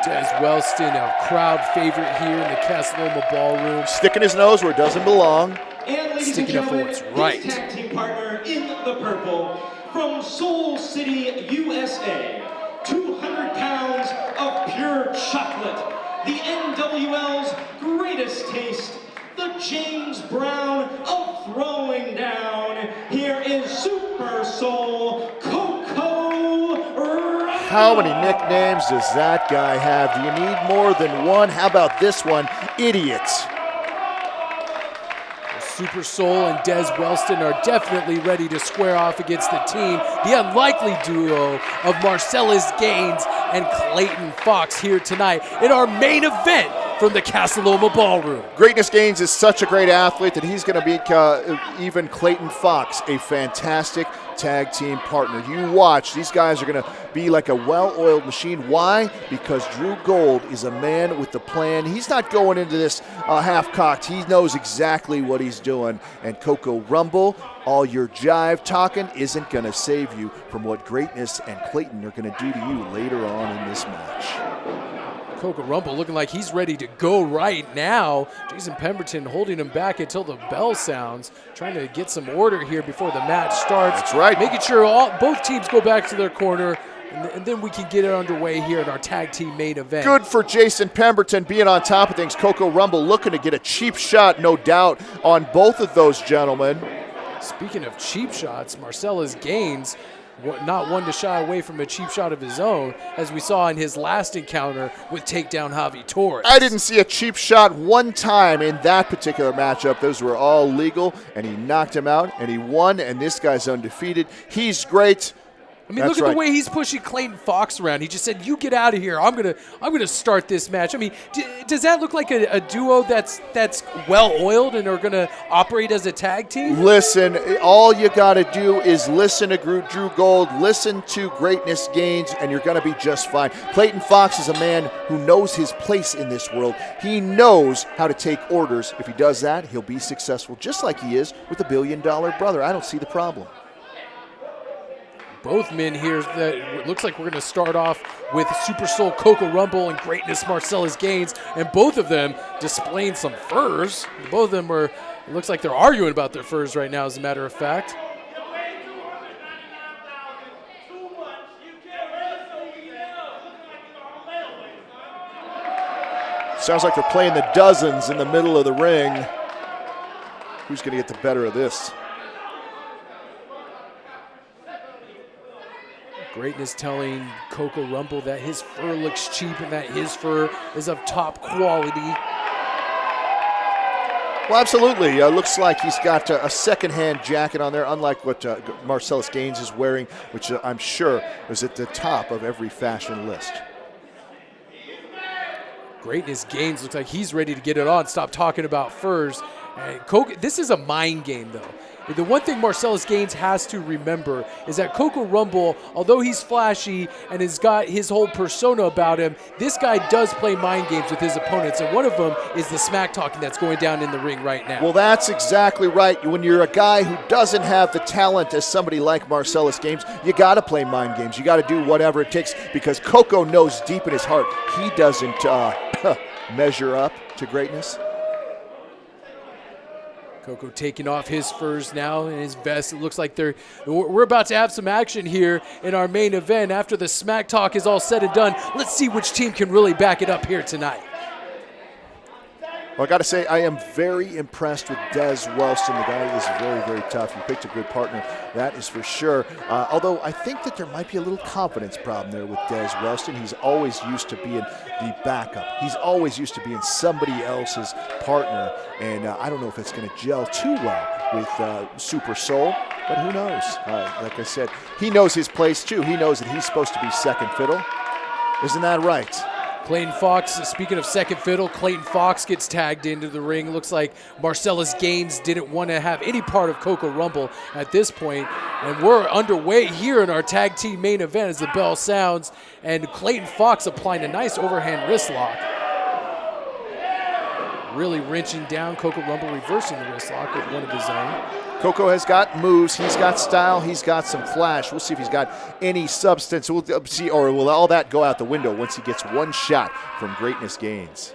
Des Wellston, a crowd favorite here in the Casa Loma Ballroom. Sticking his nose where it doesn't belong. And ladies Sticking and up for gentlemen, what's right. his tag team partner in the purple, from Soul City, USA, 200 pounds of pure chocolate, the NWL's greatest taste, the James Brown of throwing down. Here is Super Soul Coco. How many nicknames does that guy have? Do you need more than one? How about this one? Idiot. Super Soul and Des Wellston are definitely ready to square off against the team. The unlikely duo of Marcellus Gaines and Clayton Fox here tonight in our main event from the Casa Loma Ballroom. Greatness Gaines is such a great athlete that he's going to beat even Clayton Fox, a fantastic tag team partner. You watch, these guys are going to be like a well-oiled machine. Why? Because Drew Gold is a man with the plan. He's not going into this half-cocked. He knows exactly what he's doing. And Coco Rumble, all your jive talking isn't going to save you from what Greatness and Clayton are going to do to you later on in this match. Coco Rumble looking like he's ready to go right now. Jason Pemberton holding him back until the bell sounds, trying to get some order here before the match starts. That's right. Making sure both teams go back to their corner, and then we can get it underway here at our tag team main event. Good for Jason Pemberton being on top of things. Coco Rumble looking to get a cheap shot, no doubt, on both of those gentlemen. Speaking of cheap shots, Marcellus Gaines, not one to shy away from a cheap shot of his own, as we saw in his last encounter with Takedown Javi Torres. I didn't see a cheap shot one time in that particular matchup. Those were all legal, and he knocked him out, and he won, and this guy's undefeated. He's great. I mean, look at the way he's pushing Clayton Fox around. He just said, "You get out of here. I'm gonna start this match." I mean, does that look like a duo that's well oiled and are gonna operate as a tag team? Listen, all you gotta do is listen to Drew Gold, listen to Greatness Gaines, and you're gonna be just fine. Clayton Fox is a man who knows his place in this world. He knows how to take orders. If he does that, he'll be successful, just like he is with the $1 billion brother. I don't see the problem. Both men here, that looks like we're going to start off with Super Soul Coco Rumble and Greatness Marcellus Gaines, and both of them displaying some furs. Both of them it looks like they're arguing about their furs right now, as a matter of fact. Sounds like they're playing the dozens in the middle of the ring. Who's going to get the better of this? Greatness telling Coco Rumble that his fur looks cheap and that his fur is of top quality. Well, absolutely. Looks like he's got a second-hand jacket on there, unlike what Marcellus Gaines is wearing, which I'm sure is at the top of every fashion list. Greatness Gaines looks like he's ready to get it on. Stop talking about furs. And Coco, this is a mind game, though. The one thing Marcellus Gaines has to remember is that Coco Rumble, although he's flashy and has got his whole persona about him, this guy does play mind games with his opponents, and one of them is the smack talking that's going down in the ring right now. Well, that's exactly right. When you're a guy who doesn't have the talent as somebody like Marcellus Gaines, you got to play mind games. You got to do whatever it takes, because Coco knows deep in his heart he doesn't measure up to greatness. Coco taking off his furs now and his vest. It looks like we're about to have some action here in our main event. After the smack talk is all said and done, let's see which team can really back it up here tonight. Well, I got to say, I am very impressed with Des Wellston. The guy is very, very tough. You picked a good partner, that is for sure. Although I think that there might be a little confidence problem there with Des Wellston. He's always used to being the backup. He's always used to being somebody else's partner. And I don't know if it's going to gel too well with Super Soul, but who knows? Like I said, he knows his place too. He knows that he's supposed to be second fiddle. Isn't that right? Clayton Fox, speaking of second fiddle, Clayton Fox gets tagged into the ring. Looks like Marcellus Gaines didn't want to have any part of Coco Rumble at this point. And we're underway here in our tag team main event as the bell sounds. And Clayton Fox applying a nice overhand wrist lock. Really wrenching down Coco Rumble, reversing the wrist lock with one of his own. Coco has got moves, he's got style, he's got some flash. We'll see if he's got any substance. We'll see, or will all that go out the window once he gets one shot from Greatness Gaines.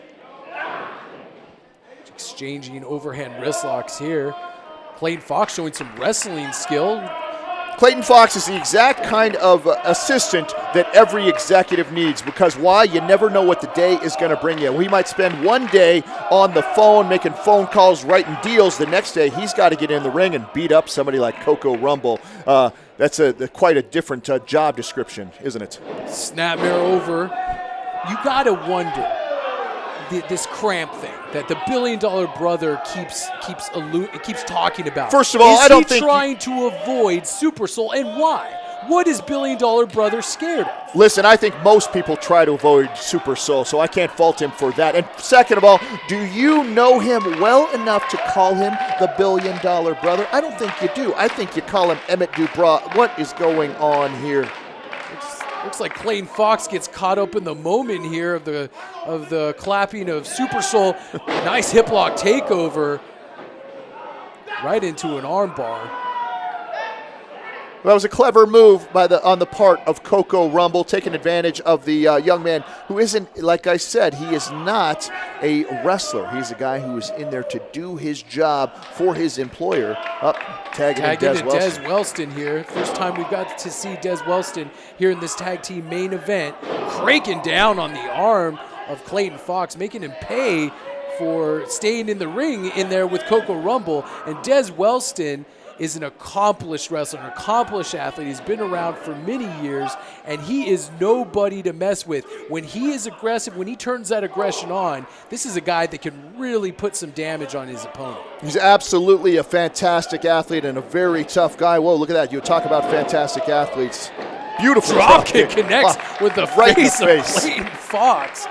Exchanging overhand wrist locks here. Clayton Fox showing some wrestling skill. Clayton Fox is the exact kind of assistant that every executive needs, because why? You never know what the day is going to bring you. We might spend one day on the phone making phone calls, writing deals. The next day, he's got to get in the ring and beat up somebody like Coco Rumble. That's quite a different job description, isn't it? Snapmare over. You got to wonder this cramp thing that the billion-dollar brother keeps talking about. First of all, is I don't he think trying to avoid Super Soul, and why? What is billion-dollar brother scared of? Listen, I think most people try to avoid Super Soul, so I can't fault him for that. And second of all, do you know him well enough to call him the billion-dollar brother? I don't think you do. I think you call him Emmett Dubois. What is going on here? Looks like Clayton Fox gets caught up in the moment here of the clapping of Super Soul. Nice hip lock takeover right into an arm bar. That was a clever move on the part of Coco Rumble, taking advantage of the young man who isn't, like I said, he is not a wrestler. He's a guy who is in there to do his job for his employer. Tagging in Des Wellston here. First time we've got to see Des Wellston here in this tag team main event. Cranking down on the arm of Clayton Fox, making him pay for staying in the ring in there with Coco Rumble. And Des Wellston is an accomplished wrestler, an accomplished athlete. He's been around for many years, and he is nobody to mess with. When he is aggressive, when he turns that aggression on, this is a guy that can really put some damage on his opponent. He's absolutely a fantastic athlete and a very tough guy. Whoa, look at that. You talk about fantastic athletes. Beautiful drop kick connects with the right face in the of Clayton Fox.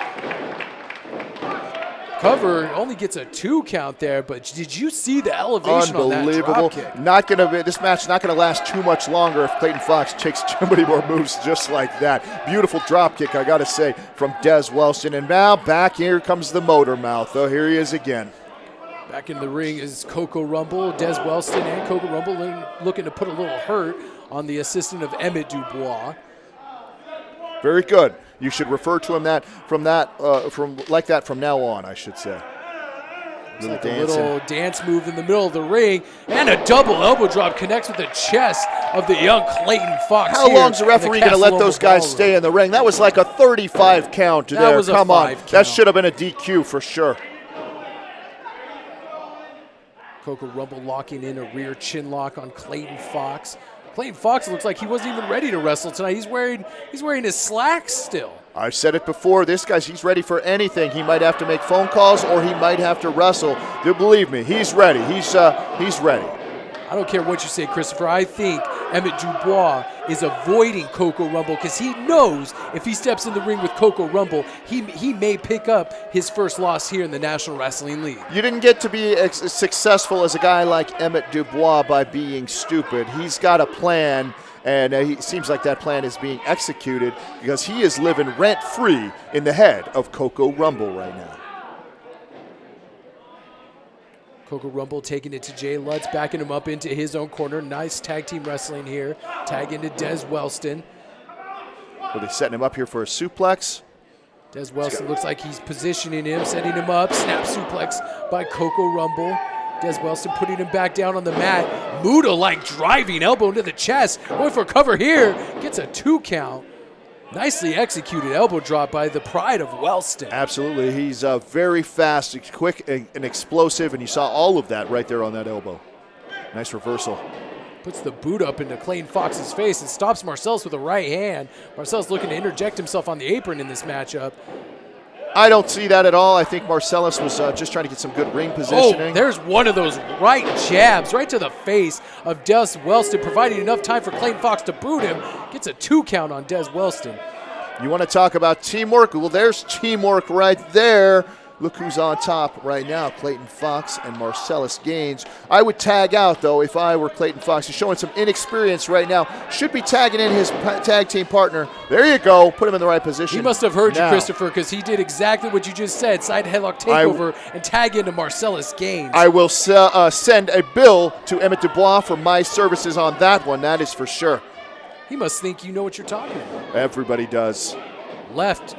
Cover only gets a 2 count there, but did you see the elevation on that drop kick? This match not gonna last too much longer if Clayton Fox takes too many more moves just like that. Beautiful drop kick, I gotta say, from Des Wellston. And now back here comes the motor mouth. Oh, here he is again. Back in the ring is Coco Rumble, Des Wellston, and Coco Rumble looking to put a little hurt on the assistant of Emmett Dubois. Very good. You should refer to him from now on, I should say. Like a little dance move in the middle of the ring, and a double elbow drop connects with the chest of the young Clayton Fox. How long's the referee going to let those guys stay in the ring? That was like a 35 count there. Come on. That should have been a DQ for sure. Coco Rumble locking in a rear chin lock on Clayton Fox. Clayton Fox looks like he wasn't even ready to wrestle tonight. He's wearing his slacks still. I've said it before. This he's ready for anything. He might have to make phone calls or he might have to wrestle. Do believe me, he's ready. He's ready. I don't care what you say, Christopher. I think Emmett Dubois is avoiding Coco Rumble because he knows if he steps in the ring with Coco Rumble, he may pick up his first loss here in the National Wrestling League. You didn't get to be successful as a guy like Emmett Dubois by being stupid. He's got a plan, and it seems like that plan is being executed because he is living rent-free in the head of Coco Rumble right now. Coco Rumble taking it to Jay Lutz, backing him up into his own corner. Nice tag team wrestling here. Tag into Des Wellston. Are they setting him up here for a suplex? Des Wellston looks like he's positioning him, setting him up. Snap suplex by Coco Rumble. Des Wellston putting him back down on the mat. Muda-like driving elbow into the chest. Going for a cover here. Gets a 2 count. Nicely executed elbow drop by the pride of Wellston. Absolutely. He's very fast, quick, and explosive, and you saw all of that right there on that elbow. Nice reversal. Puts the boot up into Clayton Fox's face and stops Marcellus with a right hand. Marcellus looking to interject himself on the apron in this matchup. I don't see that at all. I think Marcellus was just trying to get some good ring positioning. Oh, there's one of those right jabs right to the face of Des Wellston, providing enough time for Clayton Fox to boot him. Gets a 2 count on Des Wellston. You want to talk about teamwork? Well, there's teamwork right there. Look who's on top right now, Clayton Fox and Marcellus Gaines. I would tag out, though, if I were Clayton Fox. He's showing some inexperience right now. Should be tagging in his tag team partner. There you go. Put him in the right position. He must have heard you, Christopher, because he did exactly what you just said. Side headlock takeover and tag into Marcellus Gaines. I will send a bill to Emmett Dubois for my services on that one. That is for sure. He must think you know what you're talking about. Everybody does.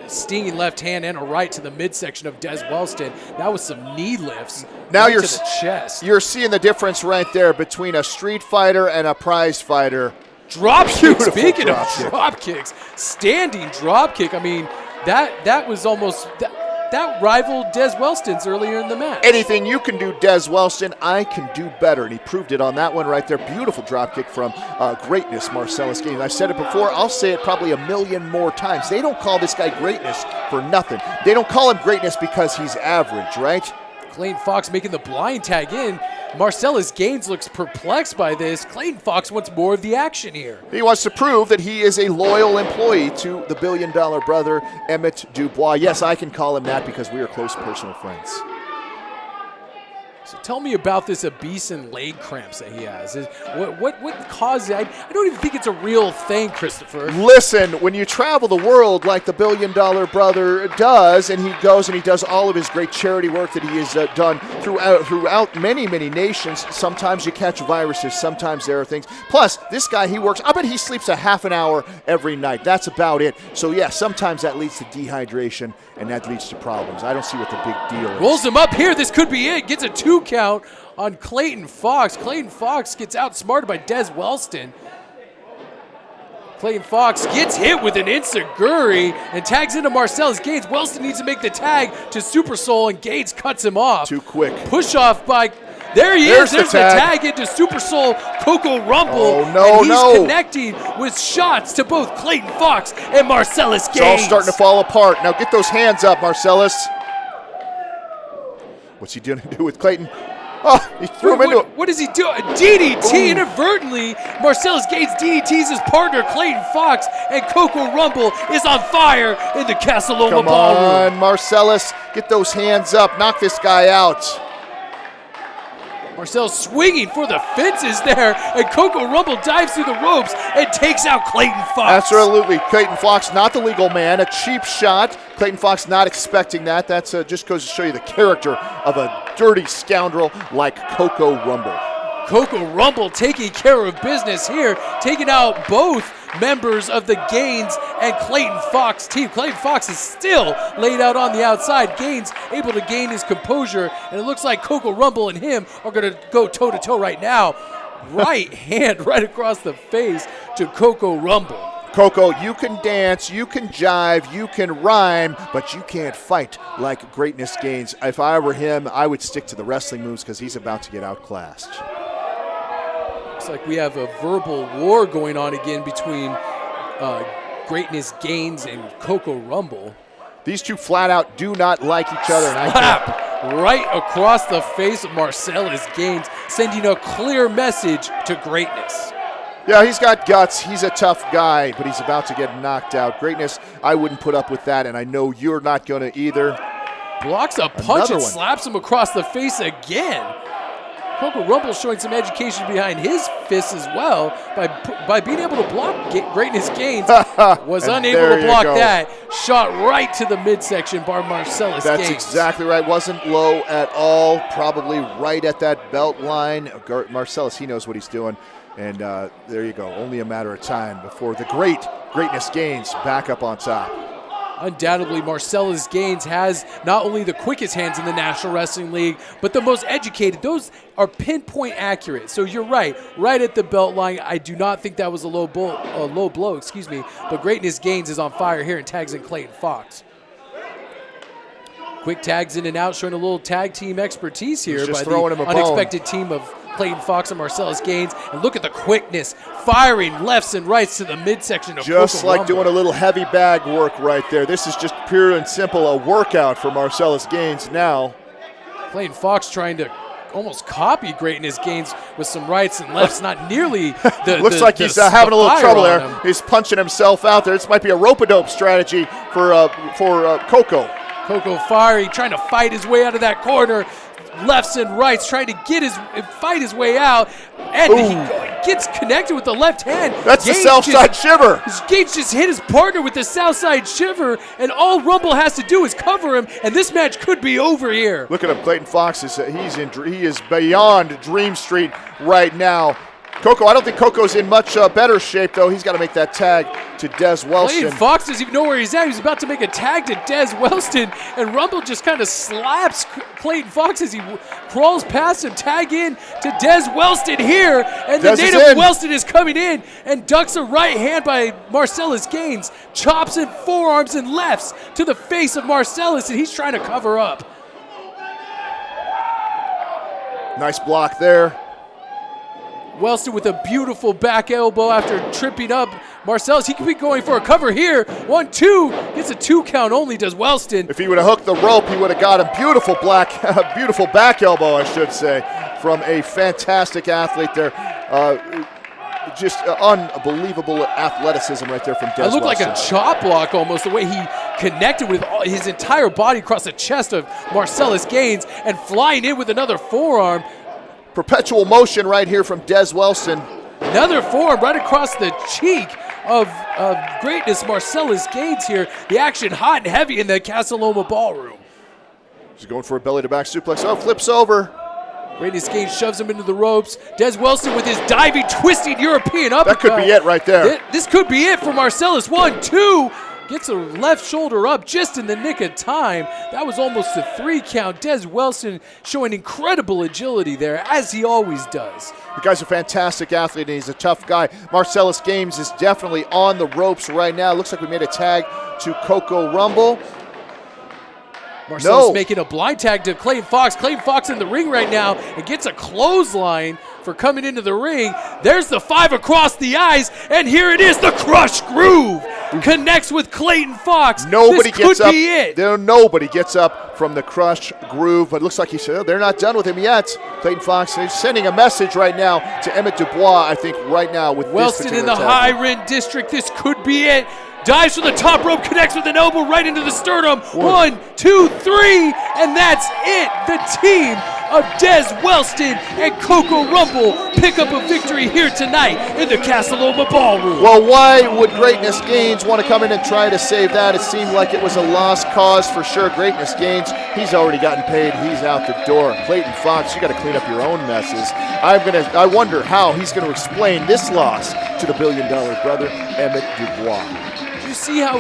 Stinging left hand and a right to the midsection of Des Wellston. That was some knee lifts. Now right to the chest. You're seeing the difference right there between a street fighter and a prize fighter. Drop kick. Beautiful Speaking drop of kick. drop kicks, standing drop kick. I mean, that was almost that rivaled Des Wellston's earlier in the match. Anything you can do, Des Wellston, I can do better. And he proved it on that one right there. Beautiful drop kick from greatness, Marcellus Gaines. I've said it before. I'll say it probably a million more times. They don't call this guy greatness for nothing. They don't call him greatness because he's average, right? Clayton Fox making the blind tag in. Marcellus Gaines looks perplexed by this. Clayton Fox wants more of the action here. He wants to prove that he is a loyal employee to the billion-dollar brother, Emmett Dubois. Yes, I can call him that because we are close personal friends. So tell me about this Abeeson leg cramps that he has. What caused it? I don't even think it's a real thing, Christopher. Listen, when you travel the world like the billion-dollar brother does, and he goes and he does all of his great charity work that he has done throughout many, many nations, sometimes you catch viruses, sometimes there are things. Plus, this guy, he works, I bet he sleeps a half an hour every night. That's about it. So, yeah, sometimes that leads to dehydration, and that leads to problems. I don't see what the big deal is. Rolls him up here. This could be it. Gets a 2 count on Clayton Fox. Clayton Fox gets outsmarted by Des Wellston. Clayton Fox gets hit with an enziguri and tags into Marcellus Gaines. Wellston needs to make the tag to Super Soul, and Gaines cuts him off. Too quick. Push off by... There he is. There's the tag into Super Soul Coco Rumble. Oh, no, and he's connecting with shots to both Clayton Fox and Marcellus Gaines. It's all starting to fall apart. Now get those hands up, Marcellus. What's he going to do with Clayton? Oh, he threw him into it. What does he do? A DDT inadvertently. Marcellus Gaines DDTs his partner, Clayton Fox, and Coco Rumble is on fire in the Casa Loma Ballroom. Come on, Marcellus. Get those hands up. Knock this guy out. Marcellus swinging for the fences there, and Coco Rumble dives through the ropes and takes out Clayton Fox. Absolutely. Clayton Fox, not the legal man. A cheap shot. Clayton Fox not expecting that. That's just goes to show you the character of a dirty scoundrel like Coco Rumble. Coco Rumble taking care of business here, taking out both members of the Gaines and Clayton Fox team. Clayton Fox is still laid out on the outside. Gaines able to gain his composure, and it looks like Coco Rumble and him are going to go toe-to-toe right now. Right hand right across the face to Coco Rumble. Coco, you can dance, you can jive, you can rhyme, but you can't fight like Greatness Gaines. If I were him, I would stick to the wrestling moves because he's about to get outclassed. Looks like we have a verbal war going on again between Greatness Gaines and Coco Rumble. These two flat out do not like each other. Slap right across the face of Marcellus Gaines, sending a clear message to Greatness. Yeah, he's got guts. He's a tough guy, but he's about to get knocked out. Greatness, I wouldn't put up with that, and I know you're not going to either. Blocks a punch and slaps him across the face again. Coco Rumble showing some education behind his fists as well by being able to block Greatness Gaines. Was unable to block that. Shot right to the midsection by Marcellus Gaines. That's exactly right. Wasn't low at all. Probably right at that belt line. Marcellus, he knows what he's doing. And there you go. Only a matter of time before the Greatness Gaines back up on top. Undoubtedly, Marcellus Gaines has not only the quickest hands in the National Wrestling League, but the most educated. Those are pinpoint accurate. So you're right at the belt line. I do not think that was a low blow, excuse me. But Greatness Gaines is on fire here and tags in Clayton Fox. Quick tags in and out, showing a little tag team expertise here by the unexpected team of Clayton Fox and Marcellus Gaines. And look at the quickness, firing lefts and rights to the midsection of just Coco like Rumble. doing a little heavy bag work right there. This is just pure and simple a workout for Marcellus Gaines now. Clayton Fox trying to almost copied Greatness Gaines with some rights and lefts, not nearly the Looks like he's having a little trouble there. He's punching himself out there. This might be a rope-a-dope strategy for Coco. Coco fiery, trying to fight his way out of that corner. Lefts and rights, trying to fight his way out, and he gets connected with the left hand. That's the south side shiver. Gaines just hit his partner with the south side shiver, and all Rumble has to do is cover him, and this match could be over here. Look at him, Clayton Fox he is beyond Dream Street right now. Coco, I don't think Coco's in much better shape, though. He's got to make that tag to Des Wellston. Clayton Fox doesn't even know where he's at. He's about to make a tag to Des Wellston, and Rumble just kind of slaps Clayton Fox as he crawls past him. Tag in to Des Wellston here, and the native Wellston is coming in and ducks a right hand by Marcellus Gaines. Chops and forearms and lefts to the face of Marcellus, and he's trying to cover up. Nice block there. Wellston with a beautiful back elbow after tripping up Marcellus. He could be going for a cover here. 1, 2, gets a 2 count only, does Wellston. If he would have hooked the rope, he would have got a beautiful beautiful back elbow, I should say, from a fantastic athlete there. Just unbelievable athleticism right there from Des Wellston. It looked like a chop block almost, the way he connected with his entire body across the chest of Marcellus Gaines and flying in with another forearm. Perpetual motion right here from Des Wellston. Another forearm right across the cheek of Greatness Marcellus Gaines here. The action hot and heavy in the Casa Loma Ballroom. He's going for a belly-to-back suplex. Oh, flips over. Greatness Gaines shoves him into the ropes. Des Wellston with his diving, twisting European uppercut. That could be it right there. This could be it for Marcellus. 1, 2. Gets a left shoulder up just in the nick of time. That was almost a 3 count. Des Wellston showing incredible agility there, as he always does. The guy's a fantastic athlete, and he's a tough guy. Marcellus Gaines is definitely on the ropes right now. Looks like we made a tag to Coco Rumble. Marcellus making a blind tag to Clayton Fox. Clayton Fox in the ring right now and gets a clothesline for coming into the ring. There's the 5 across the eyes, and here it is, the Crush Groove. Connects with Clayton Fox. Nobody gets up. Be it. Nobody gets up from the Crush Groove, but it looks like he said they're not done with him yet. Clayton Fox is sending a message right now to Emmett Dubois, I think, right now with Wellston in the high rim district. This could be it. Dives from the top rope, connects with an elbow right into the sternum. 1, 2, 3, and that's it. The team of Des Wellston and Coco Rumble pick up a victory here tonight in the Casa Loma Ballroom. Well, why would Greatness Gaines want to come in and try to save that? It seemed like it was a lost cause for sure. Greatness Gaines, he's already gotten paid. He's out the door. Clayton Fox, you got to clean up your own messes. I wonder how he's going to explain this loss to the billion-dollar brother, Emmett Dubois. You see how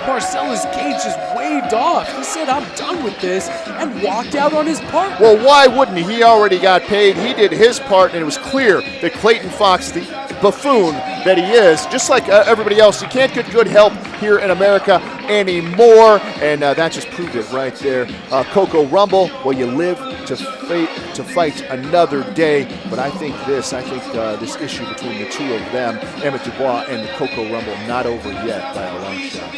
Marcellus Gaines just waved off. He said, I'm done with this, and walked out on his partner. Well, why wouldn't he? He already got paid. He did his part, and it was clear that Clayton Fox, the buffoon that he is, just like everybody else, he can't get good help here in America anymore, and that just proved it right there. Coco Rumble, well, you live to fight another day, but I think this issue between the two of them, Emmett Dubois and the Coco Rumble, not over yet by a long shot.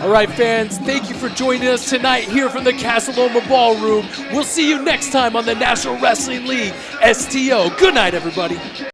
All right, fans, thank you for joining us tonight here from the Casa Loma Ballroom. We'll see you next time on the National Wrestling League, STL. Good night, everybody.